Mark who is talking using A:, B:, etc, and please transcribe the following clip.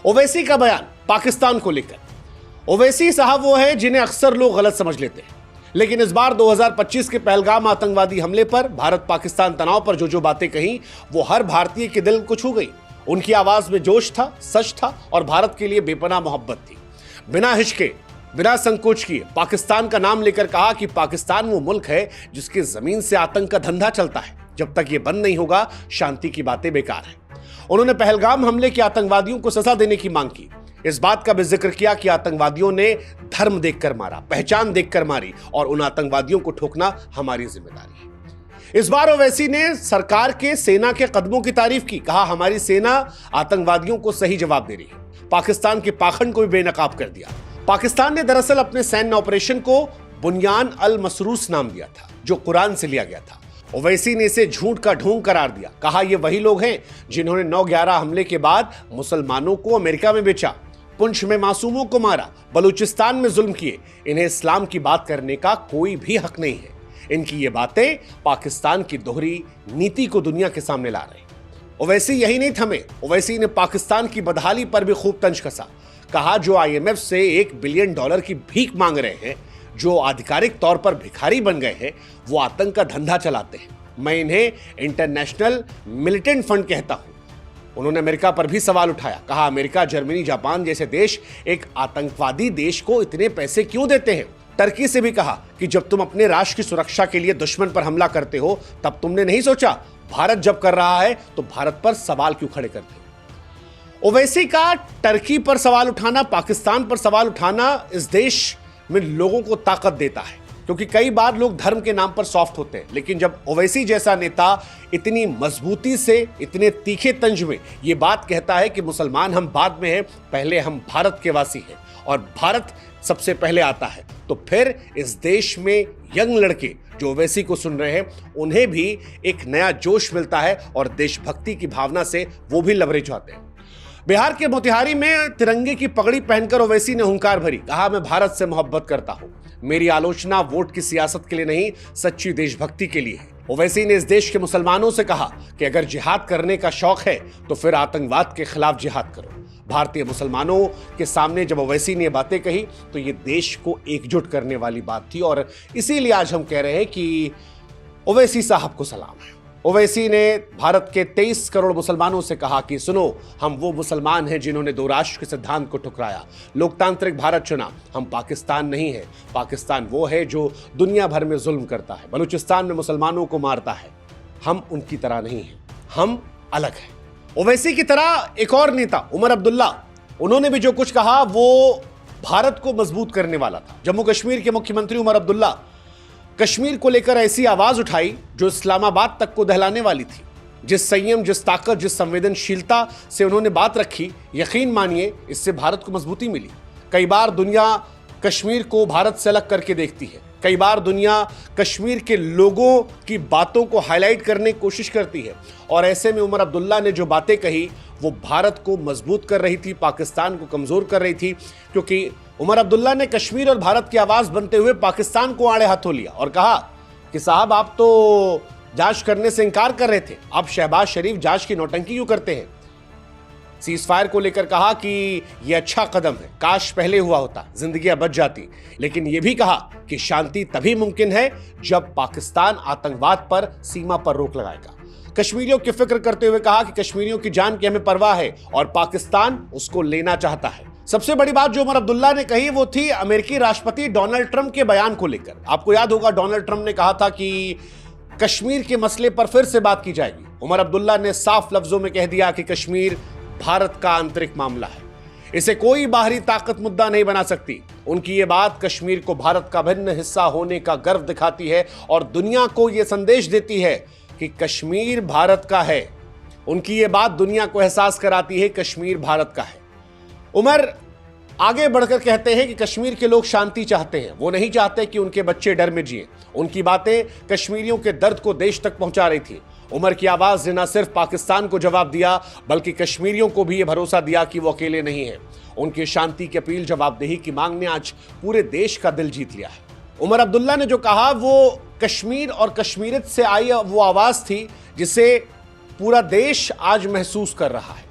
A: ओवैसी का बयान पाकिस्तान को लेकर। ओवैसी साहब वो है जिन्हें अक्सर लोग गलत समझ लेते हैं, लेकिन इस बार 2025 के पहलगाम आतंकवादी हमले पर भारत पाकिस्तान तनाव पर जो बातें कही वो हर भारतीय के दिल को छू गई। उनकी आवाज में जोश था, सच था और भारत के लिए बेपनाह मोहब्बत थी। बिना हिचके, बिना संकोच किए पाकिस्तान का नाम लेकर कहा कि पाकिस्तान वो मुल्क है जिसकी जमीन से आतंक का धंधा चलता है। जब तक ये बंद नहीं होगा शांति की बातें बेकार हैं। उन्होंने पहलगाम हमले के आतंकवादियों को सजा देने की मांग की। इस बात का भी जिक्र किया कि आतंकवादियों ने धर्म देखकर मारा, पहचान देखकर मारी और उन आतंकवादियों को ठोकना हमारी जिम्मेदारी है। इस बार ओवैसी ने सरकार के सेना के कदमों की तारीफ की। कहा हमारी सेना आतंकवादियों को सही जवाब दे रही है। पाकिस्तान के पाखंड को भी बेनकाब कर दिया। पाकिस्तान ने दरअसल अपने सैन्य ऑपरेशन को बुनियान अल मसरूस नाम दिया था, जो कुरान से लिया गया था। ओवैसी ने इसे झूठ का ढोंग करार दिया। कहा ये वही लोग हैं जिन्होंने 9/11 हमले के बाद मुसलमानों को अमेरिका में बेचा, पुंछ में मासूमों को मारा, बलूचिस्तान में जुल्म किए। इन्हें इस्लाम की बात करने का कोई भी हक नहीं है। इनकी ये बातें पाकिस्तान की दोहरी नीति को दुनिया के सामने ला रहे हैं। ओवैसी यही नहीं थमे। ओवैसी ने पाकिस्तान की बदहाली पर भी खूब तंज कसा। कहा जो IMF से $1 बिलियन की भीख मांग रहे हैं, जो आधिकारिक तौर पर भिखारी बन गए हैं, वो आतंक का धंधा चलाते हैं। मैं इन्हें इंटरनेशनल मिलिटेंट फंड कहता हूं। उन्होंने अमेरिका पर भी सवाल उठाया। कहा अमेरिका, जर्मनी, जापान जैसे देश एक आतंकवादी देश को इतने पैसे क्यों देते हैं। टर्की से भी कहा कि जब तुम अपने राष्ट्र की सुरक्षा के लिए दुश्मन पर हमला करते हो तब तुमने नहीं सोचा भारत जब कर रहा है तो भारत पर सवाल क्यों खड़े करते हो। ओवैसी का टर्की पर सवाल उठाना, पाकिस्तान पर सवाल उठाना इस देश में लोगों को ताकत देता है, क्योंकि कई बार लोग धर्म के नाम पर सॉफ्ट होते हैं। लेकिन जब ओवैसी जैसा नेता इतनी मजबूती से, इतने तीखे तंज में ये बात कहता है कि मुसलमान हम बाद में हैं, पहले हम भारत के वासी हैं और भारत सबसे पहले आता है, तो फिर इस देश में यंग लड़के जो ओवैसी को सुन रहे हैं उन्हें भी एक नया जोश मिलता है और देशभक्ति की भावना से वो भी लबरेज होते हैं। बिहार के मोतिहारी में तिरंगे की पगड़ी पहनकर ओवैसी ने हुंकार भरी। कहा मैं भारत से मोहब्बत करता हूं। मेरी आलोचना वोट की सियासत के लिए नहीं, सच्ची देशभक्ति के लिए है। ओवैसी ने इस देश के मुसलमानों से कहा कि अगर जिहाद करने का शौक है तो फिर आतंकवाद के खिलाफ जिहाद करो। भारतीय मुसलमानों के सामने जब ओवैसी ने बातें कही तो ये देश को एकजुट करने वाली बात थी और इसीलिए आज हम कह रहे हैं कि ओवैसी साहब को सलाम है। ओवैसी ने भारत के 23 करोड़ मुसलमानों से कहा कि सुनो, हम वो मुसलमान हैं जिन्होंने 2 राष्ट्र के सिद्धांत को ठुकराया, लोकतांत्रिक भारत चुना। हम पाकिस्तान नहीं है। पाकिस्तान वो है जो दुनिया भर में जुल्म करता है, बलूचिस्तान में मुसलमानों को मारता है। हम उनकी तरह नहीं हैं, हम अलग हैं। ओवैसी की तरह एक और नेता उमर अब्दुल्ला, उन्होंने भी जो कुछ कहा वो भारत को मजबूत करने वाला था। जम्मू कश्मीर के मुख्यमंत्री उमर अब्दुल्ला कश्मीर को लेकर ऐसी आवाज उठाई जो इस्लामाबाद तक को दहलाने वाली थी। जिस संयम, जिस ताकत, जिस संवेदनशीलता से उन्होंने बात रखी, यकीन मानिए इससे भारत को मजबूती मिली। कई बार दुनिया कश्मीर को भारत से अलग करके देखती है। कई बार दुनिया कश्मीर के लोगों की बातों को हाईलाइट करने की कोशिश करती है और ऐसे में उमर अब्दुल्ला ने जो बातें कही वो भारत को मजबूत कर रही थी, पाकिस्तान को कमजोर कर रही थी। क्योंकि उमर अब्दुल्ला ने कश्मीर और भारत की आवाज बनते हुए पाकिस्तान को आड़े हाथों लिया और कहा कि साहब आप तो जांच करने से इनकार कर रहे थे, आप शहबाज शरीफ जांच की नौटंकी क्यों करते हैं। सीज फायर को लेकर कहा कि यह अच्छा कदम है, काश पहले हुआ होता, जिंदगियां बच जाती। लेकिन यह भी कहा कि शांति तभी मुमकिन है जब पाकिस्तान आतंकवाद पर सीमा पर रोक लगाएगा। कश्मीरियों की फिक्र करते हुए कहा कि कश्मीरियों की जान की हमें परवाह है और पाकिस्तान उसको लेना चाहता है। सबसे बड़ी बात जो उमर अब्दुल्ला ने कही वो थी अमेरिकी राष्ट्रपति डोनाल्ड ट्रंप के बयान को लेकर। आपको याद होगा डोनाल्ड ट्रंप ने कहा था कि कश्मीर के मसले पर फिर से बात की जाएगी। उमर अब्दुल्ला ने साफ लफ्जों में कह दिया कि कश्मीर भारत का आंतरिक मामला है, इसे कोई बाहरी ताकत मुद्दा नहीं बना सकती। उनकी ये बात कश्मीर को भारत का भिन्न हिस्सा होने का गर्व दिखाती है और दुनिया को यह संदेश देती है कि कश्मीर भारत का है। उनकी ये बात दुनिया को एहसास कराती है कश्मीर भारत का है। उमर आगे बढ़कर कहते हैं कि कश्मीर के लोग शांति चाहते हैं, वो नहीं चाहते कि उनके बच्चे डर में जिए। उनकी बातें कश्मीरियों के दर्द को देश तक पहुंचा रही थी। उमर की आवाज ने न सिर्फ पाकिस्तान को जवाब दिया बल्कि कश्मीरियों को भी यह भरोसा दिया कि वो अकेले नहीं हैं। उनकी शांति की अपील, जवाबदेही की मांग ने आज पूरे देश का दिल जीत लिया है। उमर अब्दुल्ला ने जो कहा वो कश्मीर और कश्मीरियत से आई वो आवाज थी जिसे पूरा देश आज महसूस कर रहा है।